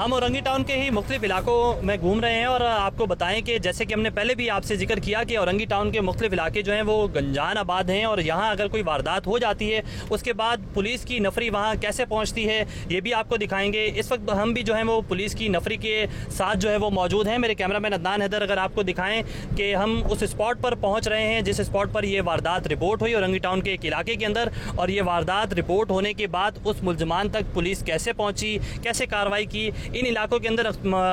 हम औरंगी टाउन के ही मुख्तलिफ इलाकों में घूम रहे हैं और आपको बताएं कि जैसे कि हमने पहले भी आपसे जिक्र किया कि औरंगी टाउन के मुख्तलिफ इलाके जो हैं वो गंजान आबाद हैं और यहाँ अगर कोई वारदात हो जाती है उसके बाद पुलिस की नफरी वहाँ कैसे पहुँचती है ये भी आपको दिखाएंगे। इस वक्त हम भी जो है वो पुलिस की नफरी के साथ जो है वो मौजूद हैं। मेरे कैमरामैन अदनान हैदर अगर आपको दिखाएँ कि हम उस स्पॉट पर पहुँच रहे हैं जिस स्पॉट पर ये वारदात रिपोर्ट हुई औरंगी टाउन के एक इलाके के अंदर, और ये वारदात रिपोर्ट होने के बाद उस मुलजमान तक पुलिस कैसे पहुँची, कैसे कार्रवाई की। इन इलाकों के अंदर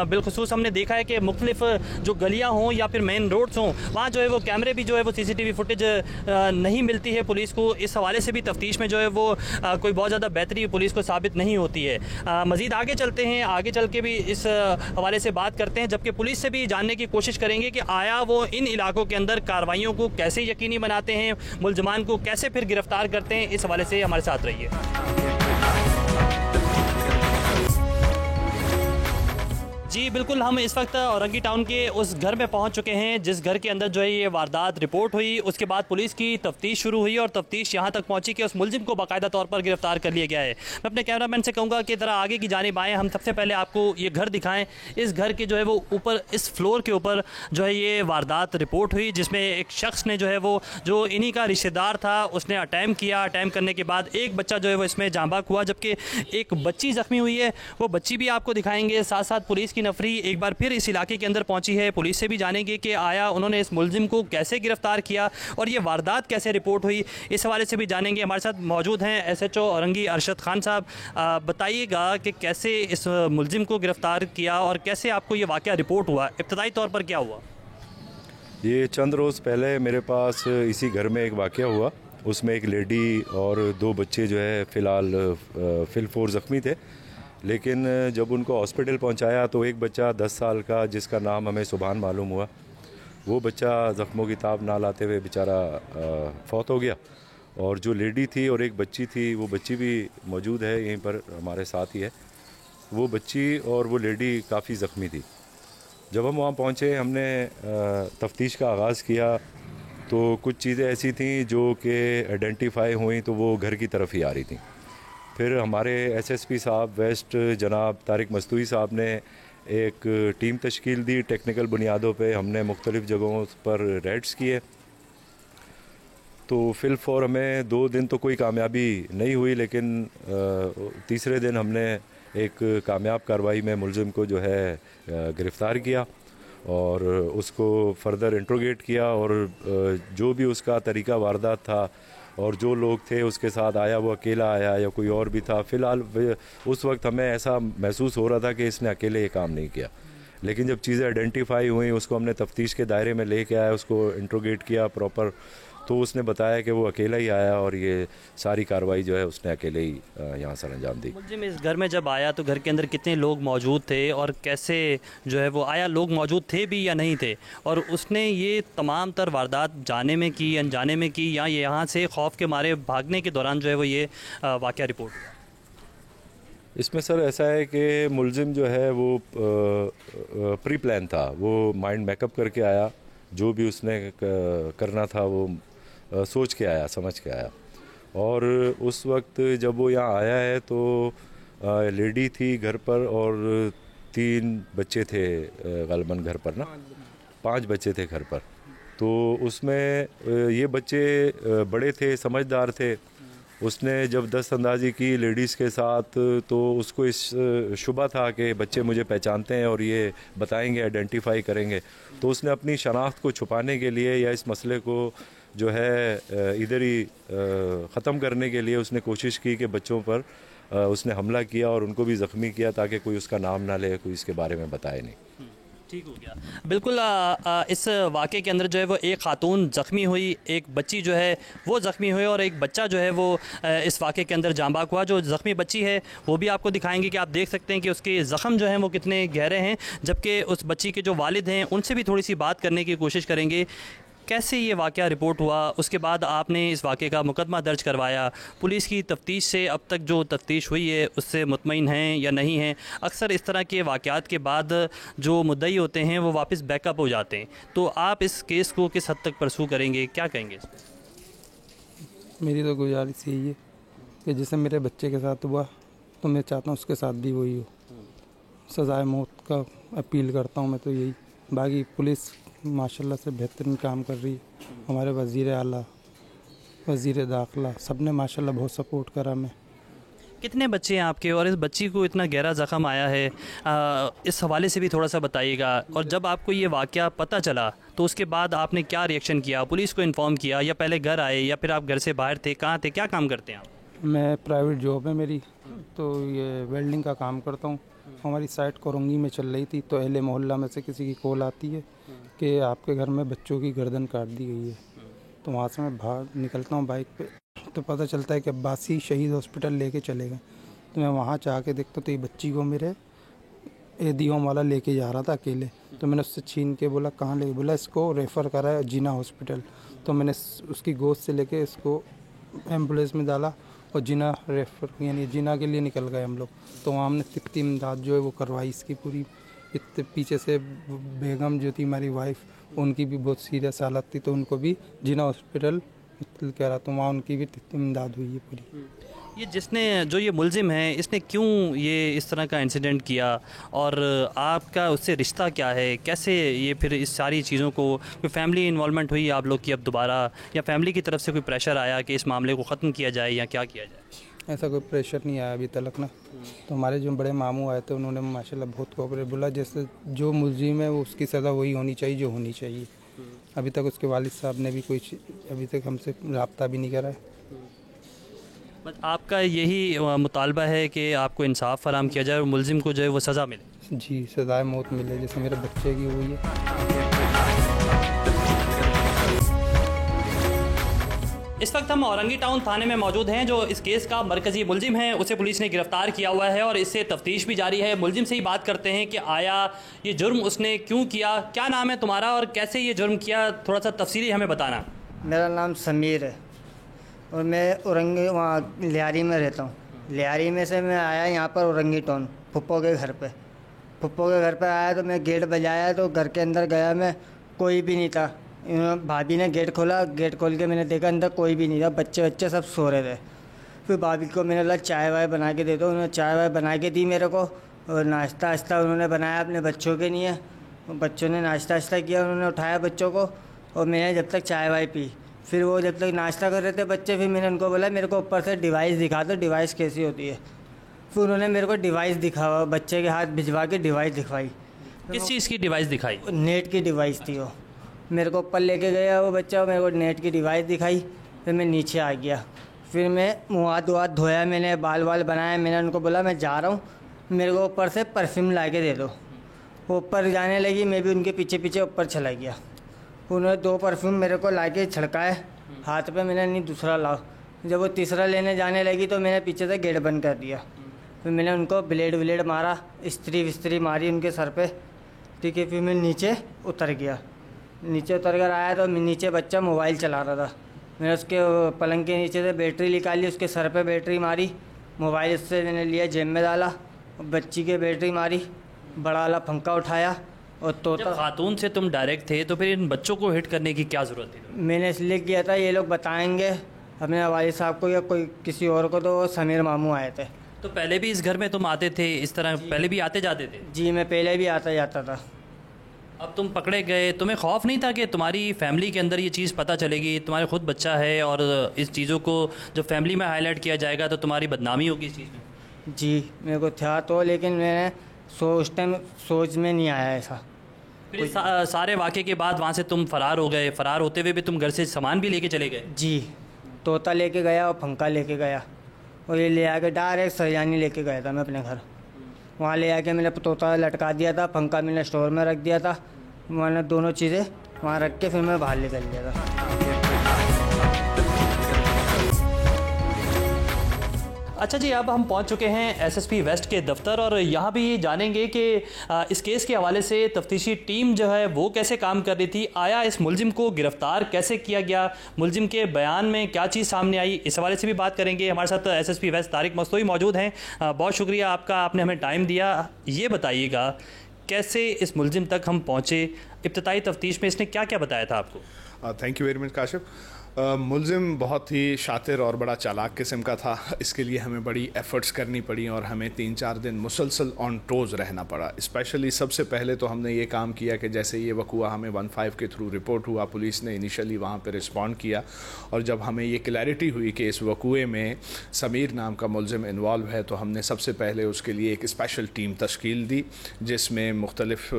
बिलखुसूस हमने देखा है कि मुख्तलिफ जो गलियां हों या फिर मेन रोड्स हों वहाँ जो है वो कैमरे भी जो है वो CCTV फुटेज नहीं मिलती है पुलिस को। इस हवाले से भी तफ्तीश में जो है वो कोई बहुत ज़्यादा बेहतरी पुलिस को साबित नहीं होती है। मज़ीद आगे चलते हैं, आगे चल के भी इस हवाले से बात करते हैं, जबकि पुलिस से भी जानने की कोशिश करेंगे कि आया वो इन इलाकों के अंदर कार्रवाइयों को कैसे यकीनी बनाते हैं, मुलजमान को कैसे फिर गिरफ्तार करते हैं। इस हवाले से हमारे साथ रहिए। जी बिल्कुल, हम इस वक्त औरंगी टाउन के उस घर में पहुंच चुके हैं जिस घर के अंदर जो है ये वारदात रिपोर्ट हुई। उसके बाद पुलिस की तफ्तीश शुरू हुई और तफ्तीश यहां तक पहुंची कि उस मुलजिम को बाकायदा तौर पर गिरफ्तार कर लिया गया है। मैं अपने कैमरामैन से कहूँगा कि ज़रा आगे की जानिब आएँ, हम सबसे पहले आपको ये घर दिखाएँ। इस घर के जो है वो ऊपर इस फ्लोर के ऊपर जो है ये वारदात रिपोर्ट हुई जिसमें एक शख्स ने जो है वो जो इन्हीं का रिश्तेदार था उसने अटैम्प्ट किया। अटैम्प्ट करने के बाद एक बच्चा जो है वो इसमें जाँ बाक हुआ, जबकि एक बच्ची ज़ख्मी हुई है। वो बच्ची भी आपको दिखाएंगे। साथ साथ पुलिस की नफरी एक बार फिर इस इलाके के अंदर पहुंची है। पुलिस से भी जानेंगे कि आया उन्होंने इस मुलजिम को कैसे गिरफ्तार किया और ये वारदात कैसे रिपोर्ट हुई, इस हवाले से भी जानेंगे। हमारे साथ मौजूद हैं SHO औरंगी अरशद खान साहब। बताइएगा कि कैसे इस मुलजिम को गिरफ्तार किया और कैसे आपको ये वाक़या रिपोर्ट हुआ, इब्तदाई तौर पर क्या हुआ? ये चंद रोज़ पहले मेरे पास इसी घर में एक वाक़या हुआ। उसमें एक लेडी और 2 बच्चे जो है फ़िलहाल फिलफोर ज़ख्मी थे, लेकिन जब उनको हॉस्पिटल पहुंचाया तो एक बच्चा 10 साल का जिसका नाम हमें सुभान मालूम हुआ, वो बच्चा ज़ख्मों की ताब ना लाते हुए बेचारा फौत हो गया। और जो लेडी थी और एक बच्ची थी, वो बच्ची भी मौजूद है यहीं पर हमारे साथ ही है। वो बच्ची और वो लेडी काफ़ी ज़ख्मी थी। जब हम वहाँ पहुँचे हमने तफ्तीश का आगाज़ किया तो कुछ चीज़ें ऐसी थीं जो कि आइडेंटिफाई हुई तो वो घर की तरफ ही आ रही थी। फिर हमारे SSP साहब वेस्ट जनाब तारिक मस्तूई साहब ने एक टीम तश्कील दी। टेक्निकल बुनियादों पे हमने मुख्तलिफ़ जगहों पर रेड्स किए। तो फिलफौर हमें 2 दिन तो कोई कामयाबी नहीं हुई, लेकिन तीसरे दिन हमने एक कामयाब कार्रवाई में मुलजिम को जो है गिरफ़्तार किया और उसको फर्दर इंट्रोगेट किया और जो भी उसका तरीका वारदात था और जो लोग थे उसके साथ आया, वो अकेला आया या कोई और भी था। फ़िलहाल उस वक्त हमें ऐसा महसूस हो रहा था कि इसने अकेले ये काम नहीं किया, लेकिन जब चीज़ें आइडेंटिफाई हुई उसको हमने तफ्तीश के दायरे में लेके आया, उसको इंट्रोगेट किया प्रॉपर, तो उसने बताया कि वो अकेला ही आया और ये सारी कार्रवाई जो है उसने अकेले ही यहाँ सर अंजाम दी। मुलजिम इस घर में जब आया तो घर के अंदर कितने लोग मौजूद थे और कैसे जो है वो आया, लोग मौजूद थे भी या नहीं थे, और उसने ये तमाम तर वारदात जाने में की अनजाने में की या ये यहाँ से खौफ के मारे भागने के दौरान जो है वो ये वाक़या रिपोर्ट हुआ? इसमें सर ऐसा है कि मुलजिम जो है वो प्री प्लान था, वो माइंड मेकअप करके आया, जो भी उसने करना था वो सोच के आया, समझ के आया। और उस वक्त जब वो यहाँ आया है तो लेडी थी घर पर और 3 बच्चे थे ग़ालिबन घर पर ना, 5 बच्चे थे घर पर। तो उसमें ये बच्चे बड़े थे, समझदार थे। उसने जब दस्तंदाजी की लेडीज़ के साथ तो उसको इस शुबा था कि बच्चे मुझे पहचानते हैं और ये बताएंगे, आइडेंटिफाई करेंगे। तो उसने अपनी शनाख्त को छुपाने के लिए या इस मसले को जो है इधर ही ख़त्म करने के लिए उसने कोशिश की कि बच्चों पर उसने हमला किया और उनको भी ज़ख्मी किया ताकि कोई उसका नाम ना ले, कोई इसके बारे में बताए नहीं। ठीक हो गया। बिल्कुल इस वाक़े के अंदर जो है वो एक ख़ातून ज़ख्मी हुई, एक बच्ची जो है वो ज़ख्मी हुई और एक बच्चा जो है वो इस वाक़े के अंदर जाँ बाक हुआ। जो ज़ख्मी बच्ची है वो भी आपको दिखाएंगे कि आप देख सकते हैं कि उसके ज़ख़म जो हैं वो कितने गहरे हैं, जबकि उस बच्ची के जो वालिद हैं उनसे भी थोड़ी सी बात करने की कोशिश करेंगे कैसे ये वाक़या रिपोर्ट हुआ। उसके बाद आपने इस वाक़े का मुकदमा दर्ज करवाया, पुलिस की तफ्तीश से अब तक जो तफ्तीश हुई है उससे मुतमईन हैं या नहीं हैं? अक्सर इस तरह के वाक़यात के बाद जो मुद्दई होते हैं वो वापस बैकअप हो जाते हैं, तो आप इस केस को किस हद तक परसू करेंगे, क्या कहेंगे? मेरी तो गुजारिश यही है कि जैसे मेरे बच्चे के साथ हुआ तो मैं चाहता हूँ उसके साथ भी वही हो। सज़ाए मौत का अपील करता हूँ मैं तो यही। बाकी पुलिस माशाल्लाह से बेहतरीन काम कर रही है। हमारे वज़ीर आला, वज़ीर दाखिला सब ने माशाल्लाह बहुत सपोर्ट करा हमें। कितने बच्चे हैं आपके, और इस बच्ची को इतना गहरा ज़ख़म आया है, इस हवाले से भी थोड़ा सा बताइएगा। और जब आपको ये वाक़या पता चला तो उसके बाद आपने क्या रिएक्शन किया? पुलिस को इन्फॉर्म किया या पहले घर आए, या फिर आप घर से बाहर थे? कहाँ थे, क्या काम करते हैं आप? मैं प्राइवेट जॉब है मेरी, तो ये वेल्डिंग का काम करता हूँ। हमारी साइट कोरंगी में चल रही थी, तो अहले मोहल्ला में से किसी की कॉल आती है कि आपके घर में बच्चों की गर्दन काट दी गई है। तो वहाँ से मैं बाहर निकलता हूँ बाइक पे, तो पता चलता है कि अब्बासी शहीद हॉस्पिटल लेके चले गए। तो मैं वहाँ जाके देखता तो ये बच्ची को मेरे एदियों वाला लेके जा रहा था अकेले। तो मैंने उससे छीन के बोला कहाँ ले, बोला इसको रेफ़र करा है जीना हॉस्पिटल। तो मैंने उसकी गोद से लेके इसको एम्बुलेंस में डाला और जीना रेफ़र यानी जीना के लिए निकल गए हम लोग। तो वहाँ हमने तिब्बती इमदाद जो है वो करवाई इसकी पूरी। इतने पीछे से बेगम जो थी हमारी वाइफ, उनकी भी बहुत सीरियस हालत थी, तो उनको भी जीना हॉस्पिटल कह रहा, तो वहाँ उनकी भी इमदाद हुई है पूरी। ये जिसने, जो ये मुलजिम है, इसने क्यों ये इस तरह का इंसिडेंट किया, और आपका उससे रिश्ता क्या है? कैसे ये फिर इस सारी चीज़ों को, कोई फैमिली इन्वॉल्वमेंट हुई आप लोग की अब दोबारा, या फैमिली की तरफ से कोई प्रेशर आया कि इस मामले को ख़त्म किया जाए या क्या किया जाए? ऐसा कोई प्रेशर नहीं आया अभी तक ना। तो हमारे जो बड़े मामू आए थे उन्होंने माशाल्लाह बहुत कोऑपरेट, बोला जैसे जो मुलजिम है वो उसकी सज़ा वही होनी चाहिए जो होनी चाहिए। अभी तक उसके वालिद साहब ने भी कोई अभी तक हमसे रब्ता भी नहीं करा है। बस आपका यही मुतालबा है कि आपको इंसाफ फराम किया जाए और मुलजिम को जो है वो सज़ा मिले? जी, सज़ाए मौत मिले जैसे मेरे बच्चे की हुई है। इस वक्त हम औरंगी टाउन थाने में मौजूद हैं। जो इस केस का मरकज़ी मुलजिम है उसे पुलिस ने गिरफ्तार किया हुआ है और इससे तफ्तीश भी जारी है। मुलजिम से ही बात करते हैं कि आया ये जुर्म उसने क्यों किया। क्या नाम है तुम्हारा और कैसे ये जुर्म किया, थोड़ा सा तफसीली हमें बताना। मेरा नाम समीर है और मैं औरंगी वहाँ लियारी में रहता हूँ। लियारी में से मैं आया यहाँ पर औरंगी टाउन फुप्पो के घर पे। फुप्पो के घर पे आया तो मैं गेट बजाया तो घर के अंदर गया मैं, कोई भी नहीं था। भाभी ने गेट खोला, गेट खोल के मैंने देखा अंदर कोई भी नहीं था, बच्चे सब सो रहे थे। फिर भाभी को मैंने बोला चाय वाय बना के दे दो, उन्होंने चाय वाय बना के दी मेरे को, और नाश्ता वाश्ता उन्होंने बनाया अपने बच्चों के लिए। बच्चों ने नाश्ता वाश्ता किया, उन्होंने उठाया बच्चों को और मैंने जब तक चाय वाय पी। फिर वो जब तक नाश्ता कर रहे थे बच्चे, फिर मैंने उनको बोला मेरे को ऊपर से डिवाइस दिखा दो, डिवाइस कैसी होती है। फिर उन्होंने मेरे को डिवाइस दिखावा, बच्चे के हाथ भिजवा के डिवाइस दिखवाई। किस चीज़ की डिवाइस दिखाई? नेट की डिवाइस थी वो। मेरे को ऊपर लेके गया वो बच्चा, मेरे को नेट की डिवाइस दिखाई। फिर मैं नीचे आ गया, फिर मैं मुँह हाथ धोया, मैंने बाल वाल बनाया। मैंने उनको बोला मैं जा रहा हूँ, मेरे को ऊपर से परफ्यूम ला के दे दो। वो ऊपर जाने लगी, मैं भी उनके पीछे पीछे ऊपर चला गया। उन्होंने 2 परफ्यूम मेरे को ला के छिड़काए हाथ पे, मैंने नहीं दूसरा लाओ। जब वो तीसरा लेने जाने लगी तो मैंने पीछे से गेट बंद कर दिया। फिर मैंने उनको ब्लेड व्लेड मारा, इस्त्री विस्त्री मारी उनके सर पे, ठीक है। फिर मैं नीचे उतर गया। नीचे उतर कर आया तो नीचे बच्चा मोबाइल चला रहा था। मैंने उसके पलंग के नीचे से बैटरी निकाली, उसके सर पे बैटरी मारी, मोबाइल उससे मैंने लिया जेब में डाला, बच्ची के बैटरी मारी, बड़ा वाला पंखा उठाया और तोता। खातून से तुम डायरेक्ट थे तो फिर इन बच्चों को हिट करने की क्या ज़रूरत थी? मैंने इसलिए किया था ये लोग बताएंगे अपने वालिद साहब को या कोई किसी और को। तो समीर मामू आए थे। तो पहले भी इस घर में तुम आते थे इस तरह? पहले भी आते जाते थे? जी, मैं पहले भी आता जाता था। अब तुम पकड़े गए, तुम्हें खौफ नहीं था कि तुम्हारी फैमिली के अंदर ये चीज़ पता चलेगी? तुम्हारे खुद बच्चा है और इस चीज़ों को जब फैमिली में हाईलाइट किया जाएगा तो तुम्हारी बदनामी होगी इस चीज़ में। जी, मेरे को था तो, लेकिन मैंने उस टाइम सोच में नहीं आया ऐसा। फिर सारे वाक़े के बाद वहाँ से तुम फ़रार हो गए। फ़रार होते हुए भी तुम घर से सामान भी लेके चले गए? जी, तोता लेके गया और पंखा लेके गया, और ये ले आके डायरेक्ट सरयानी लेके गया था मैं अपने घर। वहाँ ले आके मैंने तोता लटका दिया था, पंखा मैंने स्टोर में रख दिया था। मैंने दोनों चीज़ें वहाँ रख के फिर मैं बाहर निकल गया था। अच्छा जी, अब हम पहुंच चुके हैं एसएसपी वेस्ट के दफ्तर और यहाँ भी जानेंगे कि इस केस के हवाले से तफ्तीशी टीम जो है वो कैसे काम कर रही थी। आया इस मुलजिम को गिरफ्तार कैसे किया गया, मुलजिम के बयान में क्या चीज़ सामने आई, इस हवाले से भी बात करेंगे। हमारे साथ एसएसपी वेस्ट तारिक मस्तोई मौजूद हैं। बहुत शुक्रिया आपका, आपने हमें टाइम दिया। ये बताइएगा कैसे इस मुलजिम तक हम पहुँचे, इब्तदाई तफ्तीश में इसने क्या क्या बताया था आपको? Thank you very much Kashif. मुलजिम बहुत ही शातिर और बड़ा चालाक किस्म का था। इसके लिए हमें बड़ी एफ़र्ट्स करनी पड़ी और हमें 3-4 दिन मुसलसल ऑन टोज़ रहना पड़ा। स्पेशली सबसे पहले तो हमने ये काम किया कि जैसे ये वक़ूआ हमें 15 के थ्रू रिपोर्ट हुआ, पुलिस ने इनिशियली वहाँ पे रिस्पॉन्ड किया और जब हमें ये क्लैरिटी हुई कि इस वक़ूए में समीर नाम का मुलजिम इन्वॉल्व है, तो हमने सबसे पहले उसके लिए एक स्पेशल टीम तश्कील दी, जिसमें मुख्तलिफ़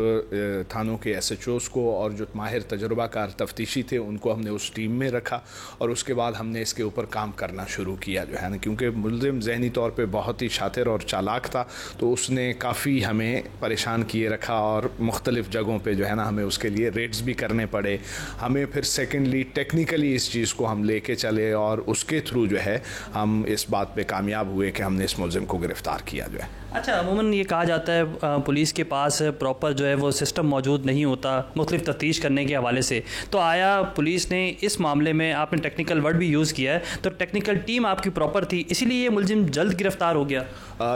थानों के SHOs को और जो माहिर तजुर्बाकार तफ्तीशी थे उनको हमने उस टीम में रखा और उसके बाद हमने इसके ऊपर काम करना शुरू किया जो है ना, क्योंकि मुलजिम ज़हनी तौर पे बहुत ही शातिर और चालाक था, तो उसने काफ़ी हमें परेशान किए रखा और मुख्तलिफ़ जगहों पे जो है ना हमें उसके लिए रेड्स भी करने पड़े। हमें फिर सेकेंडली टेक्निकली इस चीज़ को हम लेके चले और उसके थ्रू जो है हम इस बात पे कामयाब हुए कि हमने इस मुलजिम को गिरफ़्तार किया जो है। अच्छा, अमूमन ये कहा जाता है पुलिस के पास प्रॉपर जो है वो सिस्टम मौजूद नहीं होता मुख्तलिफ तफ्तीश करने के हवाले से, तो आया पुलिस ने इस मामले में, आपने टेक्निकल वर्ड भी यूज़ किया है, तो टेक्निकल टीम आपकी प्रॉपर थी इसीलिए ये मुलजिम जल्द गिरफ्तार हो गया?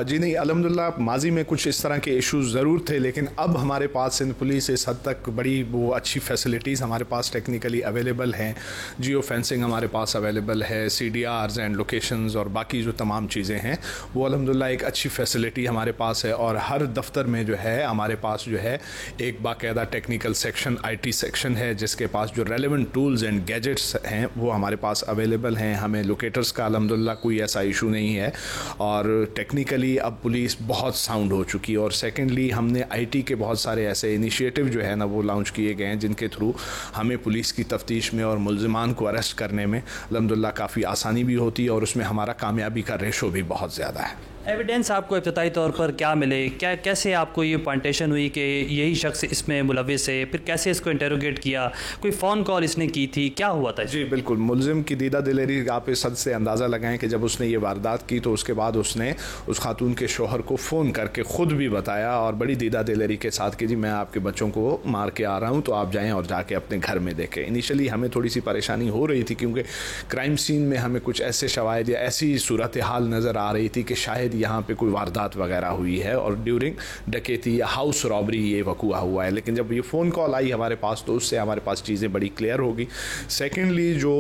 जी नहीं, अल्हम्दुलिल्लाह माजी में कुछ इस तरह के इश्यूज़ ज़रूर थे, लेकिन अब हमारे पास सिंध पुलिस इस हद तक बड़ी वो अच्छी फैसिलिटीज़ हमारे पास टेक्निकली अवेलेबल हैं। जियो फेंसिंग हमारे पास अवेलेबल है, CDRs एंड लोकेशंस और बाकी जो तमाम चीज़ें हैं वो अल्हम्दुलिल्लाह एक अच्छी फैसिलिटी हमारे पास है। और हर दफ्तर में जो है हमारे पास जो है एक बाकायदा टेक्निकल सेक्शन, IT सेक्शन है, जिसके पास जो रेलेवेंट टूल्स एंड गैजेट्स हैं वो हमारे पास अवेलेबल हैं। हमें लोकेटर्स का अल्हम्दुलिल्लाह कोई ऐसा इशू नहीं है और टेक्निकली अब पुलिस बहुत साउंड हो चुकी है। और सेकेंडली हमने IT के बहुत सारे ऐसे इनिशिएटिव जो है ना वो लॉन्च किए गए हैं, जिनके थ्रू हमें पुलिस की तफ्तीश में और मुलजिमान को अरेस्ट करने में अल्हम्दुलिल्लाह काफ़ी आसानी भी होती है और उसमें हमारा कामयाबी का रेशो भी बहुत ज़्यादा है। एविडेंस आपको इब्तदाई तौर पर क्या मिले, क्या कैसे आपको ये पॉइंटेशन हुई कि यही शख्स इसमें मुलविस है, फिर कैसे इसको इंटेरोगेट किया, कोई फ़ोन कॉल इसने की थी, क्या हुआ था? जी बिल्कुल, मुलजिम की दीदा दिलेरी आप इस हद से अंदाज़ा लगाएं कि जब उसने ये वारदात की तो उसके बाद उसने उस खातून के शोहर को फ़ोन करके ख़ुद भी बताया और बड़ी दीदा दिलेरी के साथ कि जी मैं आपके बच्चों को मार के आ रहा हूँ, तो आप जाएँ और जाके अपने घर में देखें। इनिशियली हमें थोड़ी सी परेशानी हो रही थी क्योंकि क्राइम सीन में हमें कुछ ऐसे शवाहिद या ऐसी सूरत हाल नज़र आ रही थी कि शायद यहाँ पर कोई वारदात वगैरह हुई है और ड्यूरिंग डकैती या हाउस रॉबरी ये वक़ूआ हुआ है। लेकिन जब ये फ़ोन कॉल आई हमारे पास तो उससे हमारे पास चीज़ें बड़ी क्लियर होगी। सेकेंडली जो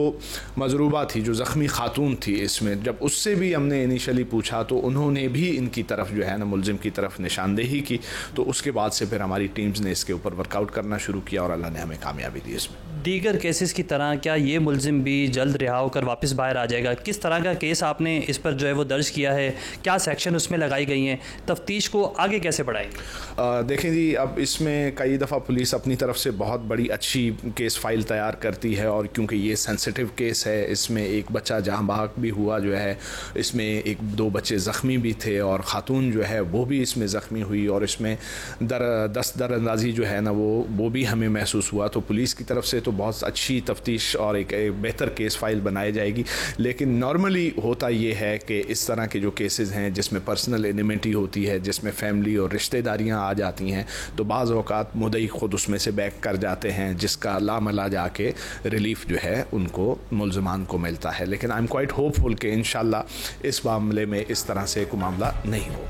मजरूबा थी, जो ज़ख्मी खातून थी, इसमें जब उससे भी हमने इनिशियली पूछा तो उन्होंने भी इनकी तरफ जो है ना मुलजिम की तरफ निशानदेही की, तो उसके बाद से फिर हमारी टीम्स ने इसके ऊपर वर्कआउट करना शुरू किया और अल्लाह ने हमें कामयाबी दी इसमें। दीगर केसेस की तरह क्या ये मुलजिम भी जल्द रिहा होकर वापस बाहर आ जाएगा? किस तरह का केस आपने इस पर जो है वो दर्ज किया है, क्या सेक्शन उसमें लगाई गई हैं, तफ्तीश को आगे कैसे बढ़ाएंगे? देखें जी, अब इसमें कई दफ़ा पुलिस अपनी तरफ से बहुत बड़ी अच्छी केस फाइल तैयार करती है और क्योंकि ये सेंसिटिव केस है, इसमें एक बच्चा जहाँ बहक भी हुआ जो है, इसमें 1-2 बच्चे ज़ख्मी भी थे और ख़ातून जो है वो भी इसमें ज़ख्मी हुई और इसमें दरअंदाजी जो है ना वो भी हमें महसूस हुआ। तो पुलिस की तरफ से तो बहुत अच्छी तफ्तीश और एक बेहतर केस फाइल बनाई जाएगी। लेकिन नॉर्मली होता ये है कि इस तरह के जो केसेस हैं जिसमें पर्सनल एनिमिटी होती है, जिसमें फैमिली और रिश्तेदारियां आ जाती हैं, तो बाज़ औक़ात मुद्दई ख़ुद उसमें से बैक कर जाते हैं, जिसका लामला जाके रिलीफ जो है उनको मुलज़मान को मिलता है। लेकिन आई एम क्वाइट होपफुल कि इंशाल्लाह इस मामले में इस तरह से कोई मामला नहीं हो।